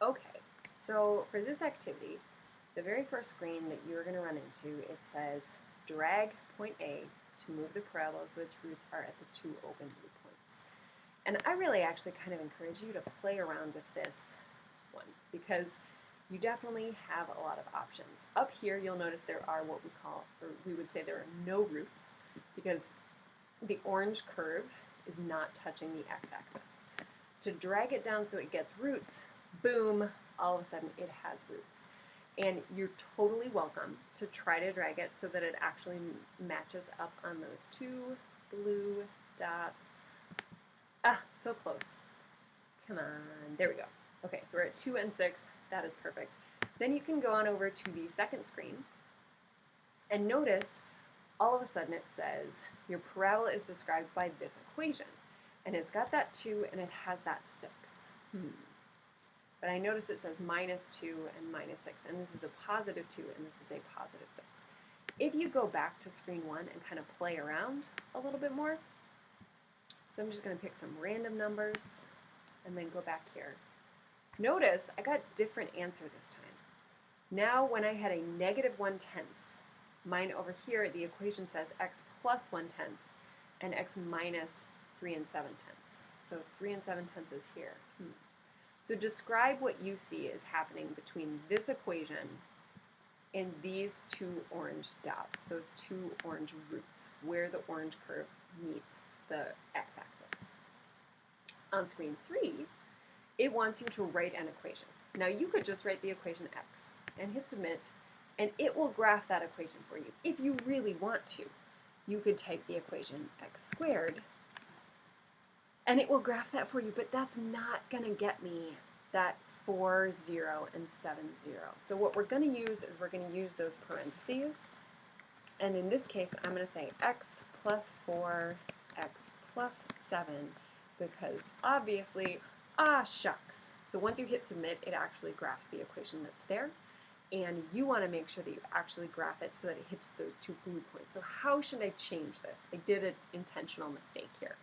Okay, so for this activity, the very first screen that you're going to run into, it says drag point A to move the parabola so its roots are at the two open blue points. And I really actually kind of encourage you to play around with this one because you definitely have a lot of options. Up here, you'll notice there are what we call, or we would say there are no roots because the orange curve is not touching the x-axis. To drag it down so it gets roots, boom, all of a sudden it has roots. And you're totally welcome to try to drag it so that it actually matches up on those two blue dots. Ah, so close. Come on, there we go. Okay, so we're at 2 and 6, that is perfect. Then you can go on over to the second screen and notice all of a sudden it says your parabola is described by this equation. And it's got that 2 and it has that 6. But I noticed it says minus 2 and minus 6, and this is a positive 2 and this is a positive 6. If you go back to screen 1 and kind of play around a little bit more, so I'm just going to pick some random numbers and then go back here. Notice I got different answer this time. Now when I had a negative 1/10, mine over here, the equation says x plus 1/10 and x minus 3 7/10. So 3 7/10 is here. So describe what you see is happening between this equation and these two orange dots, those two orange roots, where the orange curve meets the x-axis. On screen 3, it wants you to write an equation. Now you could just write the equation x and hit submit, and it will graph that equation for you. If you really want to, you could type the equation x squared, and it will graph that for you, but that's not going to get me that 4, 0, and 7, 0. So what we're going to use is we're going to use those parentheses, and in this case, I'm going to say x plus 4, x plus 7, because obviously, shucks. So once you hit submit, it actually graphs the equation that's there, and you want to make sure that you actually graph it so that it hits those two blue points. So how should I change this? I did an intentional mistake here.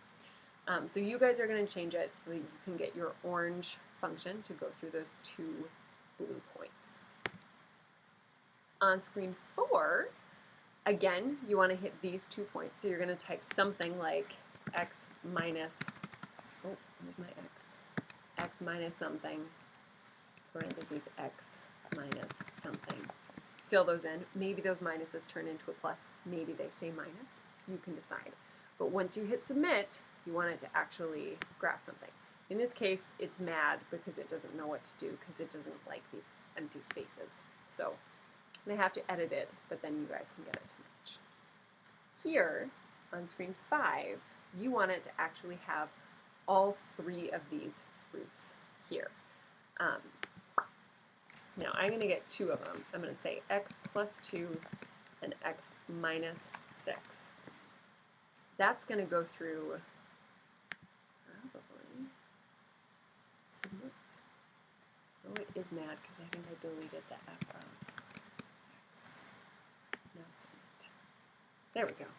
So you guys are going to change it so that you can get your orange function to go through those two blue points. On screen 4, again, you want to hit these 2 points. So you're going to type something like x minus, where's my x minus something, parentheses x minus something. Fill those in. Maybe those minuses turn into a plus. Maybe they stay minus. You can decide. But once you hit submit, you want it to actually graph something. In this case, it's mad because it doesn't know what to do because it doesn't like these empty spaces. So they have to edit it, but then you guys can get it to match. Here, on screen 5, you want it to actually have all 3 of these roots here. Now I'm going to get 2 of them. I'm going to say x plus 2 and x minus 6. That's going to go through, probably, oh, it is mad because I think I deleted the f of x. Now submit. There we go.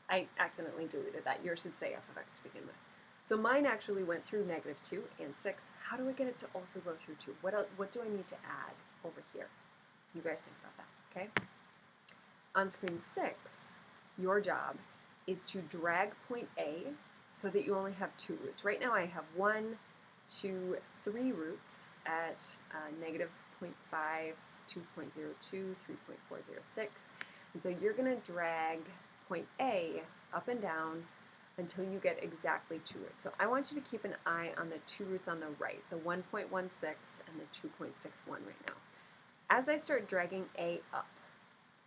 I accidentally deleted that. Yours should say f of x to begin with. So mine actually went through negative 2 and 6. How do I get it to also go through 2? What do I need to add over here? You guys think about that, okay? On screen 6, your job is to drag point A so that you only have 2 roots. Right now I have 1, 2, 3 roots at negative 0.5, 2.02, 3.406. And so you're going to drag point A up and down until you get exactly 2 roots. So I want you to keep an eye on the 2 roots on the right, the 1.16 and the 2.61 right now. As I start dragging A up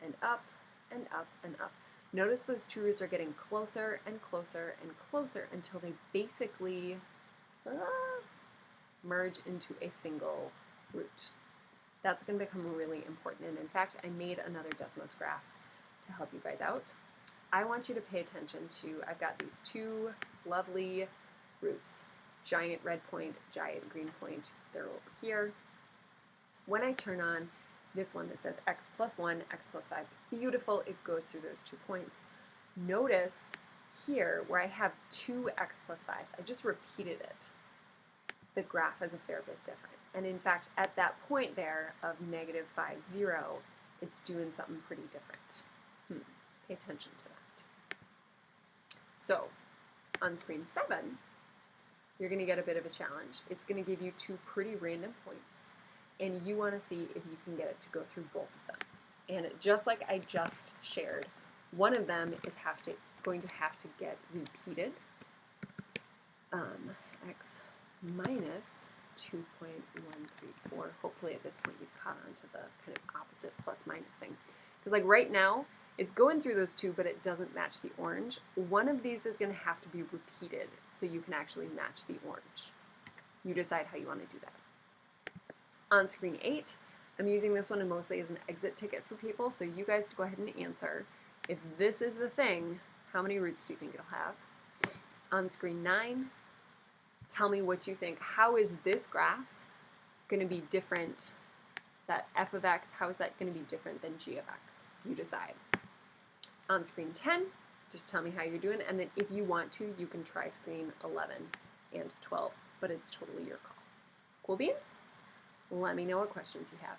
and up and up and up, notice those 2 roots are getting closer and closer and closer until they basically merge into a single root. That's going to become really important. And in fact, I made another Desmos graph to help you guys out. I want you to pay attention to, I've got these 2 lovely roots, giant red point, giant green point. They're over here. When I turn on this one that says x plus 1, x plus 5, beautiful, it goes through those 2 points. Notice here where I have 2 x plus 5s, I just repeated it. the graph is a fair bit different. And in fact, at that point there of negative 5, 0, it's doing something pretty different. Pay attention to that. So, on screen 7, you're going to get a bit of a challenge. It's going to give you 2 pretty random points, and you want to see if you can get it to go through both of them. And just like I just shared, one of them is going to have to get repeated. X minus 2.134. Hopefully at this point you've caught on to the kind of opposite plus minus thing. Because like right now, it's going through those 2, but it doesn't match the orange. One of these is going to have to be repeated so you can actually match the orange. You decide how you want to do that. On screen 8, I'm using this one mostly as an exit ticket for people, so you guys go ahead and answer. If this is the thing, how many roots do you think it'll have? On screen 9, tell me what you think. How is this graph going to be different, that f of x, how is that going to be different than g of x? You decide. On screen 10, just tell me how you're doing, and then if you want to, you can try screen 11 and 12, but it's totally your call. Cool beans? Let me know what questions you have.